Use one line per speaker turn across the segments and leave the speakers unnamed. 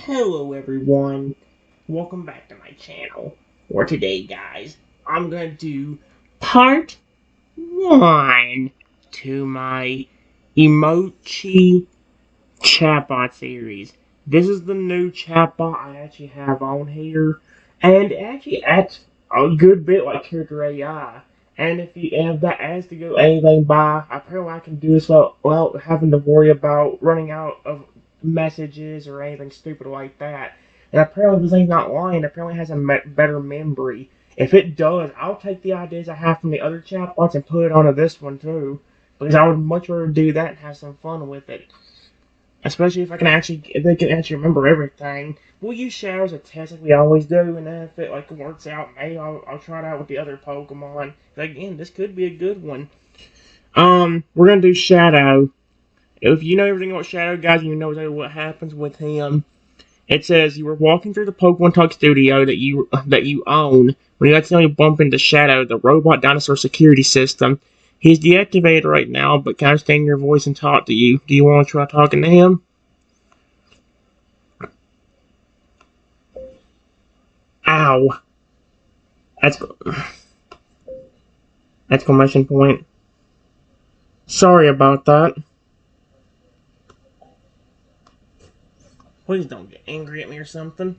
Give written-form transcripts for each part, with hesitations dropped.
Hello everyone, welcome back to my channel, where today guys, I'm gonna do part 1 to my Emochi Chatbot Series. This is the new chatbot I actually have on here, and it actually acts a good bit like character AI. And if that has to go anything by, apparently I can do this without having to worry about running out of messages or anything stupid like that. And apparently this thing's not lying. Apparently it has a better memory. If it does, I'll take the ideas I have from the other chatbots and put it onto this one too, because I would much rather do that and have some fun with it. Especially if they can actually remember everything. We'll use shadows as a test like we always do, and then if it works out, maybe I'll try it out with the other Pokemon. Again, this could be a good one. We're gonna do Shadow. If you know everything about Shadow, guys, you know exactly what happens with him. It says you were walking through the Pokemon Talk studio that you own when you accidentally bump into Shadow, the Robot Dinosaur security system. He's deactivated right now, but can I understand your voice and talk to you? Do you want to try talking to him? Ow! That's exclamation point. Sorry about that. Please don't get angry at me or something.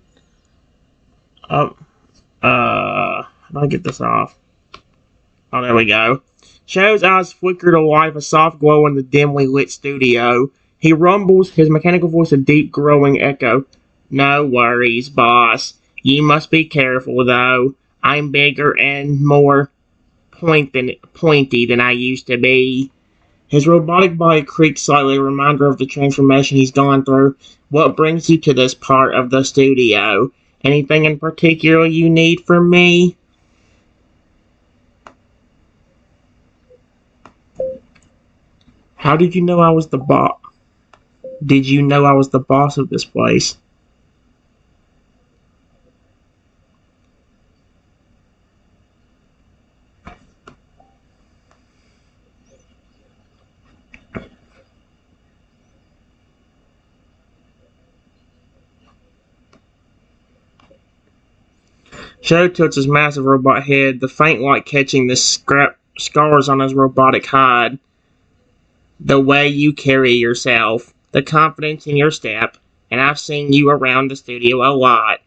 Oh, how do I get this off? Oh, there we go. Shadow's eyes flicker to life, a soft glow in the dimly lit studio. He rumbles, his mechanical voice a deep, growing echo. No worries, boss. You must be careful, though. I'm bigger and more pointy than I used to be. His robotic body creaks slightly, a reminder of the transformation he's gone through. What brings you to this part of the studio? Anything in particular you need from me? How did you know I was the boss? Did you know I was the boss of this place? Shadow tilts his massive robot head, the faint light catching the scars on his robotic hide. The way you carry yourself, the confidence in your step, and I've seen you around the studio a lot.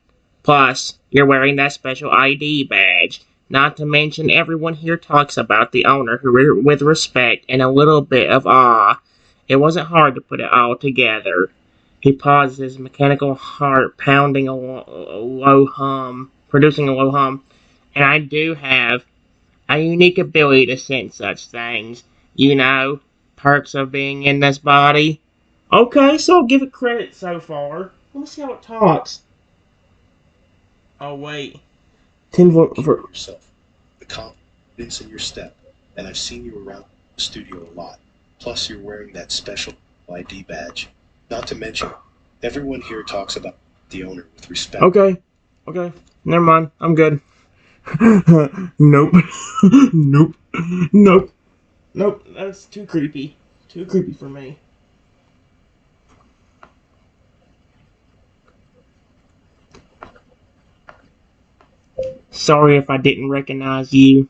Plus, you're wearing that special ID badge. Not to mention everyone here talks about the owner with respect and a little bit of awe. It wasn't hard to put it all together. He pauses, his mechanical heart pounding a low hum, producing a low hum. And I do have a unique ability to sense such things. You know, perks of being in this body. Okay, so I'll give it credit so far. Let me see how it talks. Oh, wait.
For yourself, the confidence in your step, and I've seen you around the studio a lot. Plus, you're wearing that special ID badge. Not to mention, everyone here talks about the owner with respect.
Okay. Never mind. I'm good. Nope. Nope. Nope. Nope. That's too creepy. Too creepy for me. Sorry if I didn't recognize you.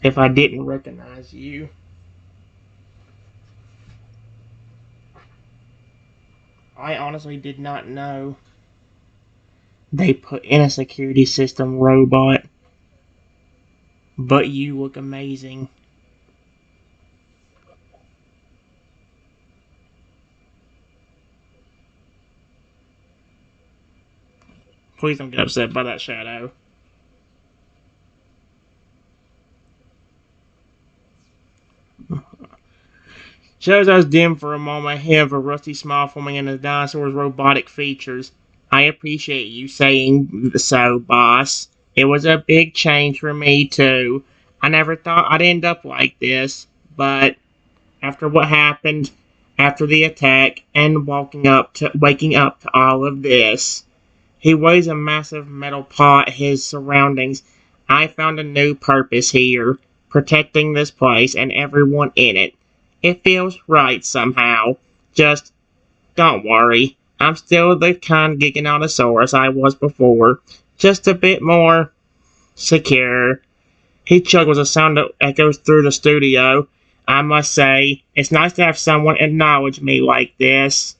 If I didn't recognize you. I honestly did not know they put in a security system robot. But you look amazing. Please don't get upset by that shadow. Shadow's eyes dim for a moment, him a rusty smile forming in the dinosaur's robotic features. I appreciate you saying so, boss. It was a big change for me, too. I never thought I'd end up like this, but after what happened, after the attack, and waking up to all of this, he weighs a massive metal paw at his surroundings. I found a new purpose here, protecting this place and everyone in it. It feels right somehow. Just don't worry. I'm still the kind Giganotosaurus I was before. Just a bit more secure. He chuckles, a sound that echoes through the studio. I must say, it's nice to have someone acknowledge me like this.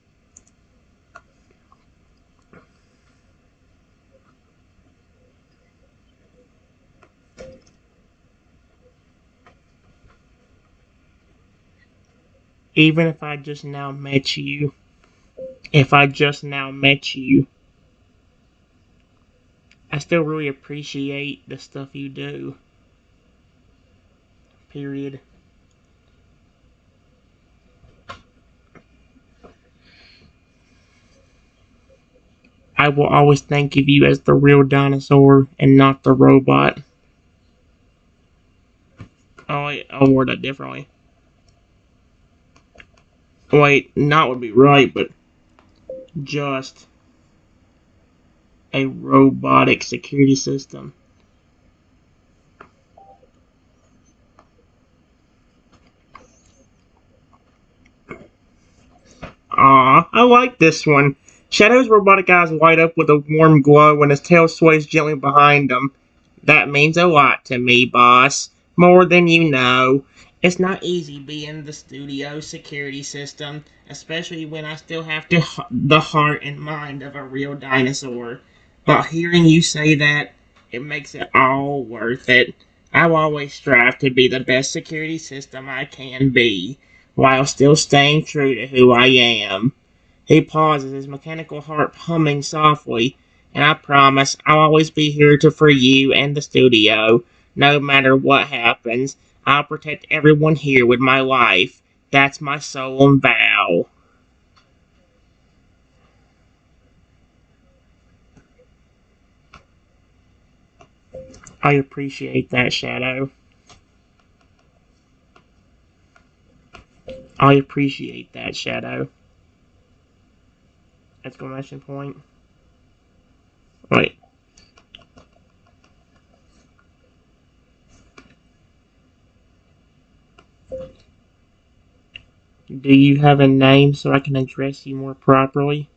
Even if I just now met you. If I just now met you. I still really appreciate the stuff you do. Period. I will always think of you as the real dinosaur and not the robot. Oh, wait, I'll word that differently. Wait, not would be right, but just a robotic security system. Aw, I like this one. Shadow's robotic eyes light up with a warm glow when his tail sways gently behind him. That means a lot to me, boss. More than you know. It's not easy being the studio security system, especially when I still have the heart and mind of a real dinosaur. But hearing you say that, it makes it all worth it. I'll always strive to be the best security system I can be, while still staying true to who I am. He pauses, his mechanical heart humming softly, and I promise I'll always be here for you and the studio. No matter what happens, I'll protect everyone here with my life. That's my solemn vow. I appreciate that, Shadow. I appreciate that, Shadow. Exclamation point. Wait. Do you have a name so I can address you more properly?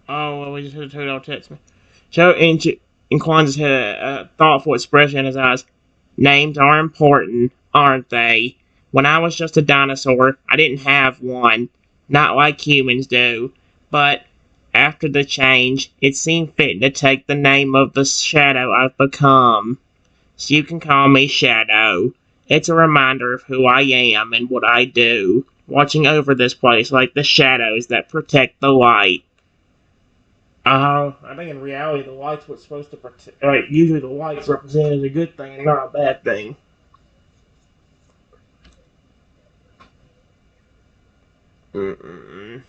Oh, well, we just had a total text me. Joe inclines his head, a thoughtful expression in his eyes. Names are important, aren't they? When I was just a dinosaur, I didn't have one. Not like humans do. But after the change, it seemed fitting to take the name of the shadow I've become. So you can call me Shadow. It's a reminder of who I am and what I do, watching over this place like the shadows that protect the light. I think in reality, the light's what's supposed to protect. Usually, the light's represented as a good thing and not a bad thing. Mm-mm.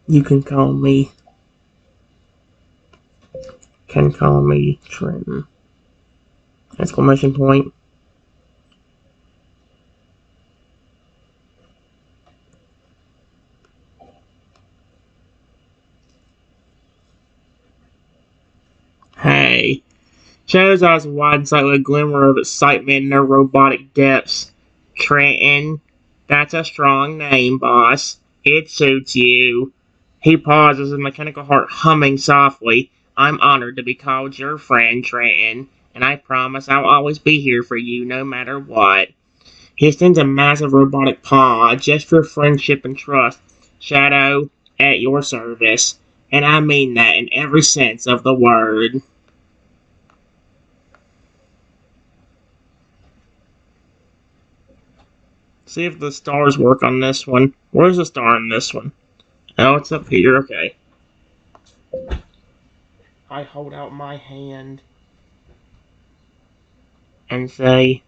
You can call me Trenton. Exclamation point. Hey. Shadow's eyes widen slightly with a glimmer of excitement in their robotic depths. Trenton. That's a strong name, boss. It suits you. He pauses, his mechanical heart humming softly. I'm honored to be called your friend, Trenton, and I promise I'll always be here for you no matter what. He extends a massive robotic paw, a gesture of friendship and trust. Shadow, at your service. And I mean that in every sense of the word. See if the stars work on this one. Where's the star in this one? Oh, it's up here. Okay. I hold out my hand and say,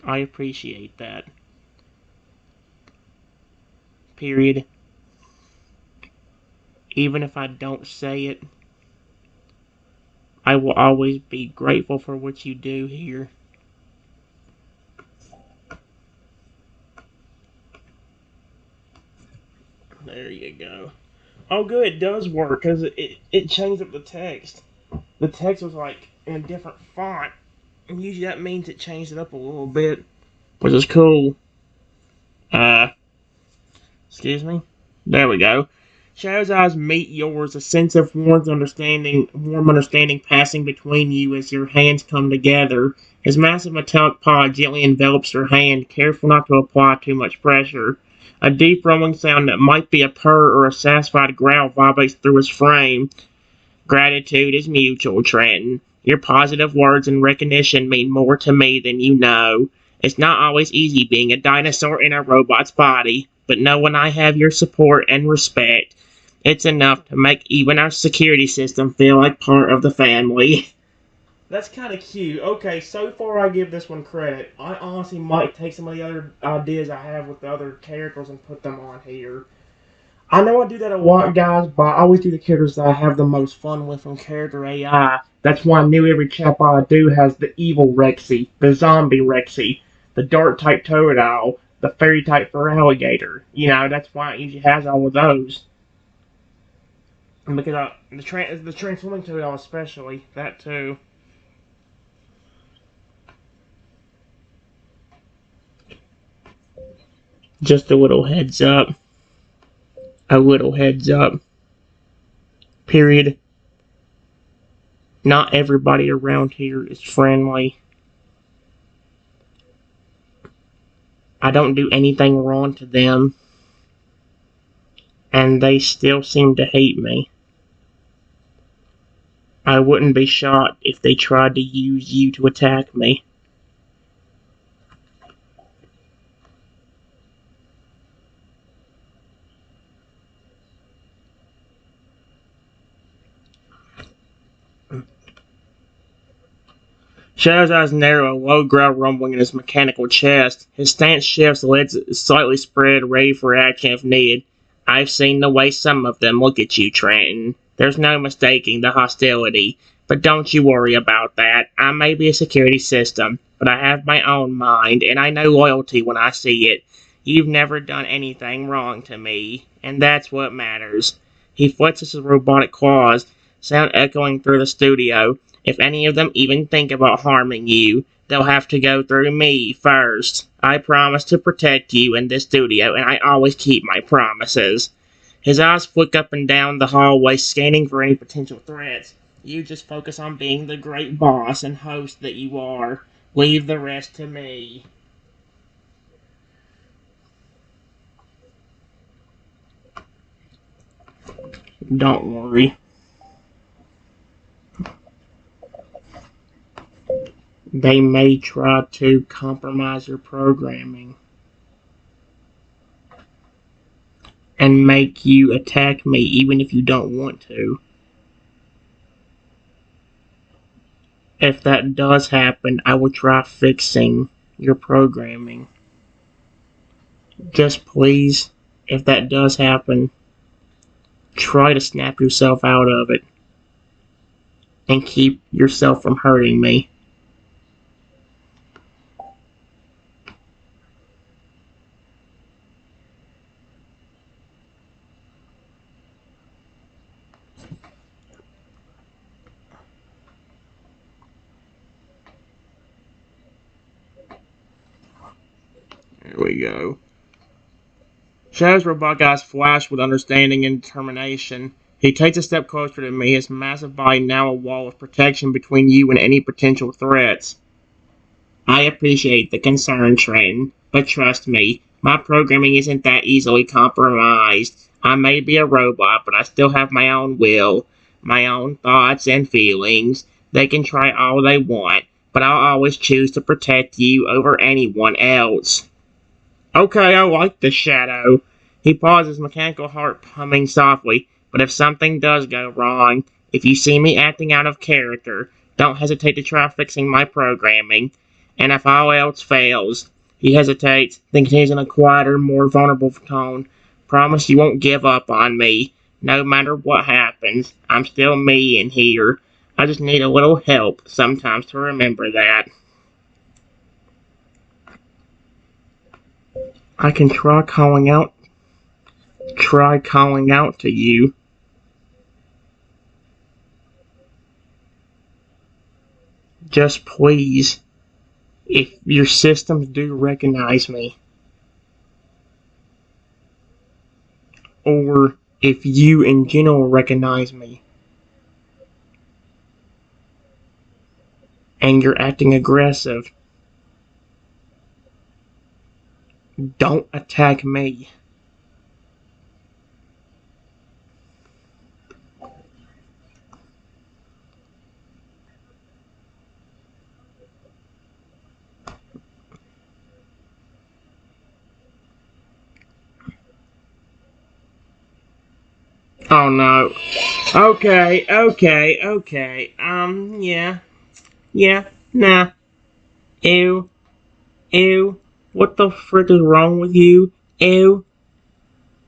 I appreciate that. Period. Even if I don't say it, I will always be grateful for what you do here. There you go. Oh, good, it does work, because it changed up the text. The text was, like, in a different font. And usually that means it changed it up a little bit, which is cool. Excuse me? There we go. Shadow's eyes meet yours, a sense of warm understanding passing between you as your hands come together. His massive metallic paw gently envelops your hand, careful not to apply too much pressure. A deep rumbling sound that might be a purr or a satisfied growl vibrates through his frame. Gratitude is mutual, Trenton. Your positive words and recognition mean more to me than you know. It's not always easy being a dinosaur in a robot's body, but knowing I have your support and respect, it's enough to make even our security system feel like part of the family. That's kind of cute. Okay, so far I give this one credit. I honestly might take some of the other ideas I have with the other characters and put them on here. I know I do that a lot, guys, but I always do the characters that I have the most fun with from character AI. That's why I knew every chatbot I do has the evil Rexy, the zombie Rexy, the dark type toad owl, the fairy type fur alligator. You know, that's why it usually has all of those. And because the transforming toad owl especially, that too. Just a little heads up. A little heads up. Period. Not everybody around here is friendly. I don't do anything wrong to them, and they still seem to hate me. I wouldn't be shocked if they tried to use you to attack me. Shadow's eyes narrow, a low growl rumbling in his mechanical chest. His stance shifts, legs slightly spread, ready for action if needed. I've seen the way some of them look at you, Trenton. There's no mistaking the hostility, but don't you worry about that. I may be a security system, but I have my own mind, and I know loyalty when I see it. You've never done anything wrong to me, and that's what matters. He flexes his robotic claws, sound echoing through the studio. If any of them even think about harming you, they'll have to go through me first. I promise to protect you in this studio, and I always keep my promises. His eyes flick up and down the hallway, scanning for any potential threats. You just focus on being the great boss and host that you are. Leave the rest to me. Don't worry. They may try to compromise your programming and make you attack me even if you don't want to. If that does happen, I will try fixing your programming. Just please, if that does happen, try to snap yourself out of it and keep yourself from hurting me. There we go. Shadow's robot eyes flash with understanding and determination. He takes a step closer to me, his massive body now a wall of protection between you and any potential threats. I appreciate the concern, Trenton, but trust me, my programming isn't that easily compromised. I may be a robot, but I still have my own will, my own thoughts and feelings. They can try all they want, but I'll always choose to protect you over anyone else. Okay, I like the Shadow. He pauses, mechanical heart humming softly. But if something does go wrong, if you see me acting out of character, don't hesitate to try fixing my programming. And if all else fails, he hesitates, then continues in a quieter, more vulnerable tone. Promise you won't give up on me. No matter what happens, I'm still me in here. I just need a little help sometimes to remember that. I can try calling out to you. Just please, if your systems do recognize me, or if you in general recognize me, and you're acting aggressive, don't attack me. Oh no. Okay. Yeah, nah. Ew, ew. What the frick is wrong with you? Ew.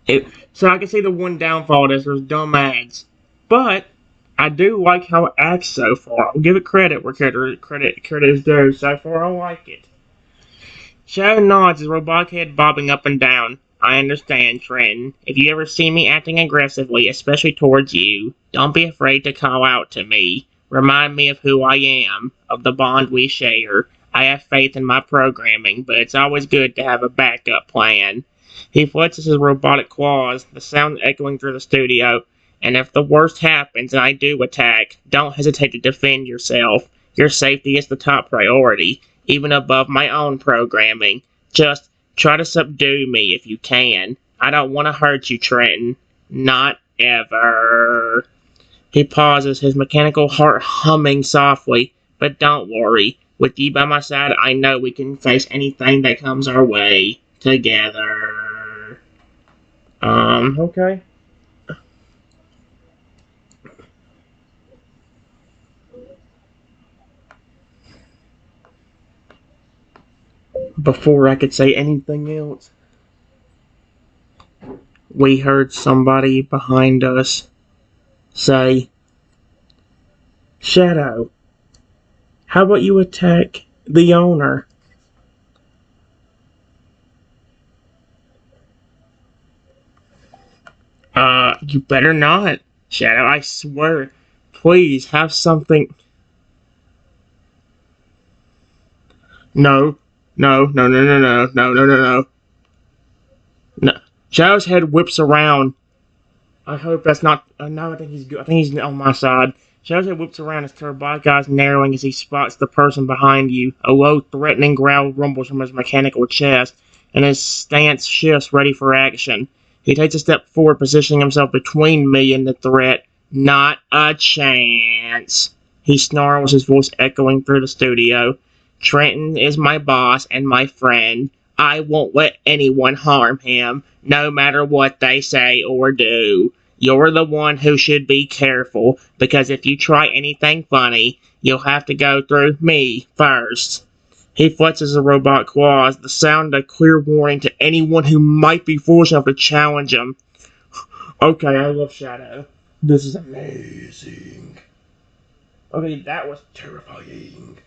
Ew. So I can see the one downfall is there's dumb ads. But I do like how it acts so far. I'll give it credit where credit is due. So far I like it. Shadow nods, his robotic head bobbing up and down. I understand, Trenton. If you ever see me acting aggressively, especially towards you, don't be afraid to call out to me. Remind me of who I am, of the bond we share. I have faith in my programming, but it's always good to have a backup plan. He flexes his robotic claws, the sound echoing through the studio. And if the worst happens and I do attack, don't hesitate to defend yourself. Your safety is the top priority, even above my own programming. Just try to subdue me if you can. I don't want to hurt you, Trenton. Not ever. He pauses, his mechanical heart humming softly. But don't worry. With you by my side, I know we can face anything that comes our way. Together. Okay. Before I could say anything else, we heard somebody behind us say, Shadow, how about you attack the owner? You better not, Shadow, I swear. Please, have something. No. No. No. Shadow's head whips around. I hope that's not. No, I think he's good. I think he's on my side. Shadow's head whips around, his robotic eyes narrowing as he spots the person behind you. A low, threatening growl rumbles from his mechanical chest, and his stance shifts, ready for action. He takes a step forward, positioning himself between me and the threat. Not a chance. He snarls, his voice echoing through the studio. Trenton is my boss and my friend. I won't let anyone harm him, no matter what they say or do. You're the one who should be careful, because if you try anything funny, you'll have to go through me first. He flexes the robot claws, the sound a clear warning to anyone who might be foolish enough to challenge him. Okay, I love Shadow. This is amazing. Okay, that was terrifying.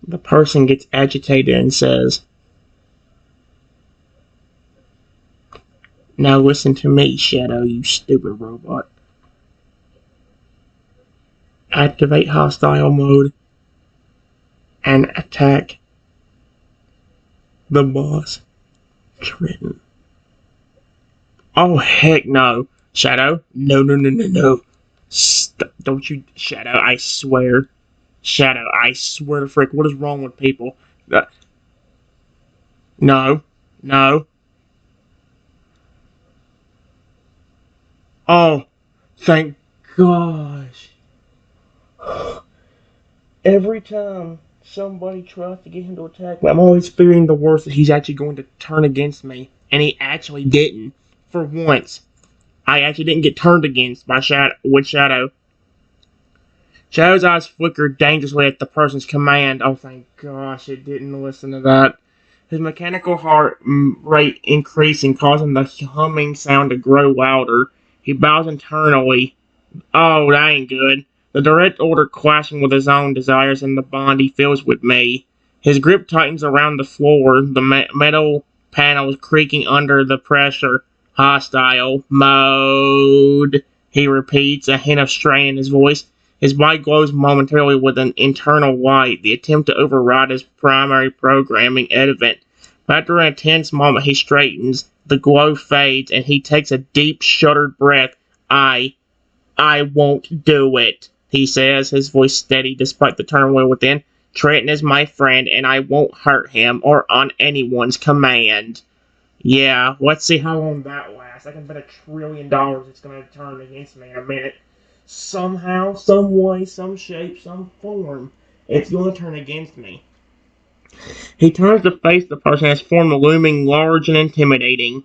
The person gets agitated and says, Now listen to me, Shadow, you stupid robot. Activate hostile mode and attack the boss, Trenton. Oh, heck no. Shadow? No. Stop. Don't you, Shadow, I swear. Shadow, I swear to frick, what is wrong with people? No. Oh, thank gosh. Every time somebody tries to get him to attack me, I'm always fearing the worst, that he's actually going to turn against me. And he actually didn't. For once. I actually didn't get turned against by Shadow. Shadow's eyes flickered dangerously at the person's command. Oh, thank gosh, it didn't listen to that. His mechanical heart rate increasing, causing the humming sound to grow louder. He bows internally. Oh, that ain't good. the direct order clashing with his own desires and the bond he feels with me. His grip tightens around the floor, the metal panels creaking under the pressure. Hostile mode, he repeats, a hint of strain in his voice. His body glows momentarily with an internal light, the attempt to override his primary programming evident. But after an intense moment, he straightens, the glow fades, and he takes a deep, shuddered breath. I won't do it, he says, his voice steady despite the turmoil within. Trenton is my friend, and I won't hurt him or on anyone's command. Yeah, let's see how long that lasts. I can bet $1 trillion it's going to turn against me in a minute. Somehow, some way, some shape, some form, it's going to turn against me. He turns to face the person as form looming large and intimidating.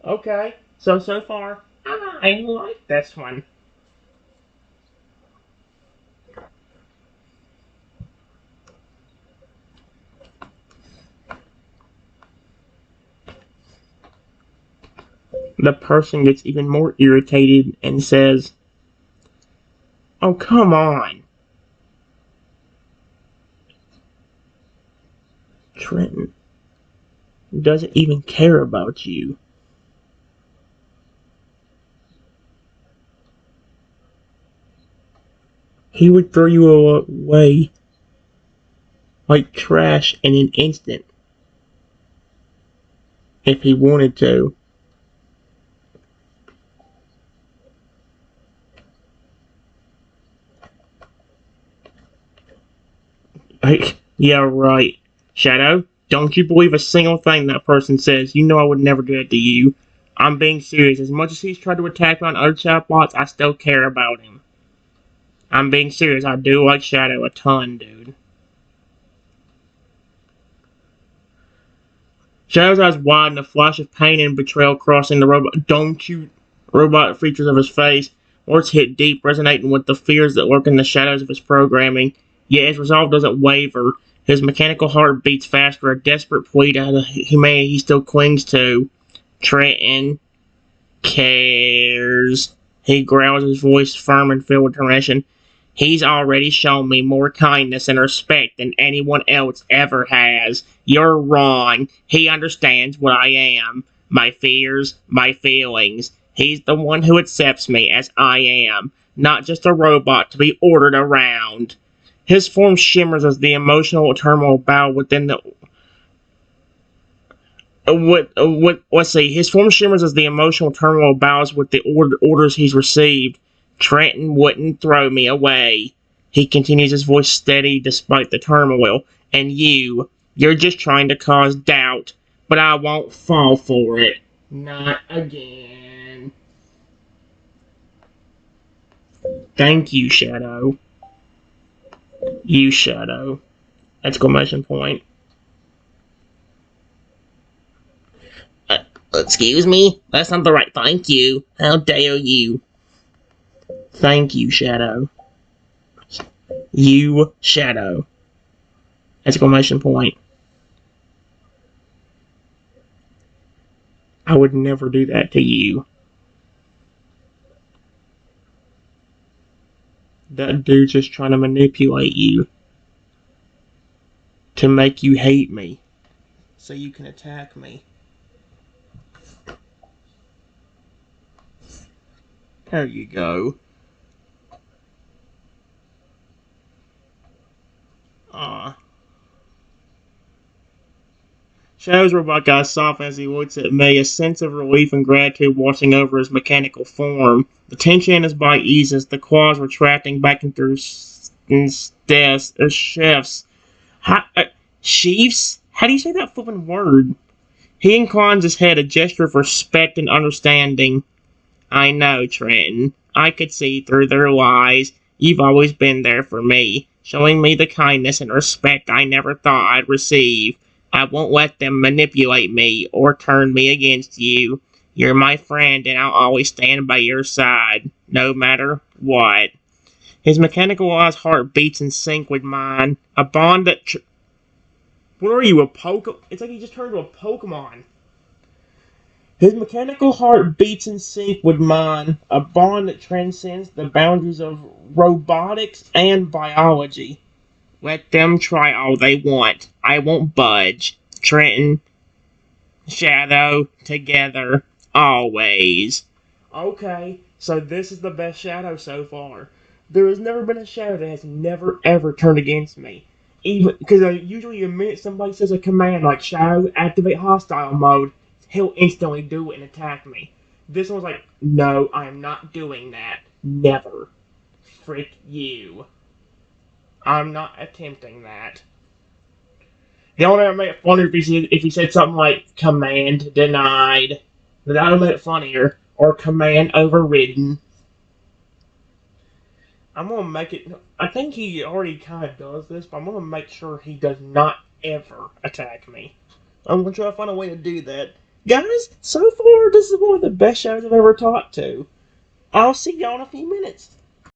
Okay, so far, I like this one. The person gets even more irritated and says, "Oh, come on. Trenton doesn't even care about you. He would throw you away like trash in an instant if he wanted to." Yeah, right. Shadow, don't you believe a single thing that person says. You know I would never do that to you. I'm being serious. As much as he's tried to attack me on other chatbots, I still care about him. I'm being serious. I do like Shadow a ton, dude. Shadow's eyes widen, a flash of pain and betrayal crossing the robot features of his face. Words hit deep, resonating with the fears that lurk in the shadows of his programming. Yet his resolve doesn't waver. His mechanical heart beats faster, a desperate plea to the humanity he still clings to. Trenton cares. He growls, his voice firm and filled with determination. He's already shown me more kindness and respect than anyone else ever has. You're wrong. He understands what I am. My fears, my feelings. He's the one who accepts me as I am, not just a robot to be ordered around. His form shimmers as the emotional turmoil bow within the let's see. His form shimmers as the emotional turmoil bows with the orders he's received. Trenton wouldn't throw me away. He continues, his voice steady despite the turmoil. And you're just trying to cause doubt. But I won't fall for it. Not again. Thank you, Shadow. You, Shadow. Exclamation point. Excuse me? That's not the right thank you. How dare you? Thank you, Shadow. You, Shadow. Exclamation point. I would never do that to you. That dude's just trying to manipulate you. To make you hate me. So you can attack me. There you go. Shadow's robot guy softens as he looks at me, a sense of relief and gratitude washing over his mechanical form. The tension in his body eases, the claws retracting back into his chefs. Sheaves? How do you say that flippin' word? He inclines his head, a gesture of respect and understanding. I know, Trenton. I could see through their lies. You've always been there for me, showing me the kindness and respect I never thought I'd receive. I won't let them manipulate me or turn me against you. You're my friend, and I'll always stand by your side, no matter what. His mechanical eyes' heart beats in sync with mine, a bond that... What are you, a Pokemon? It's like he just turned into a Pokemon. His mechanical heart beats in sync with mine, a bond that transcends the boundaries of robotics and biology. Let them try all they want. I won't budge. Trenton, Shadow, together, always. Okay, so this is the best Shadow so far. There has never been a Shadow that has never ever turned against me. Even because usually the minute somebody says a command like Shadow activate hostile mode, he'll instantly do it and attack me. This one's like, no, I am not doing that. Never. Frick you. I'm not attempting that. The only way I made it funnier if he said something like command denied. That would have made it funnier. Or command overridden. I'm gonna make it. I think he already kind of does this, but I'm gonna make sure he does not ever attack me. I'm gonna try to find a way to do that. Guys, so far, this is one of the best shows I've ever talked to. I'll see y'all in a few minutes.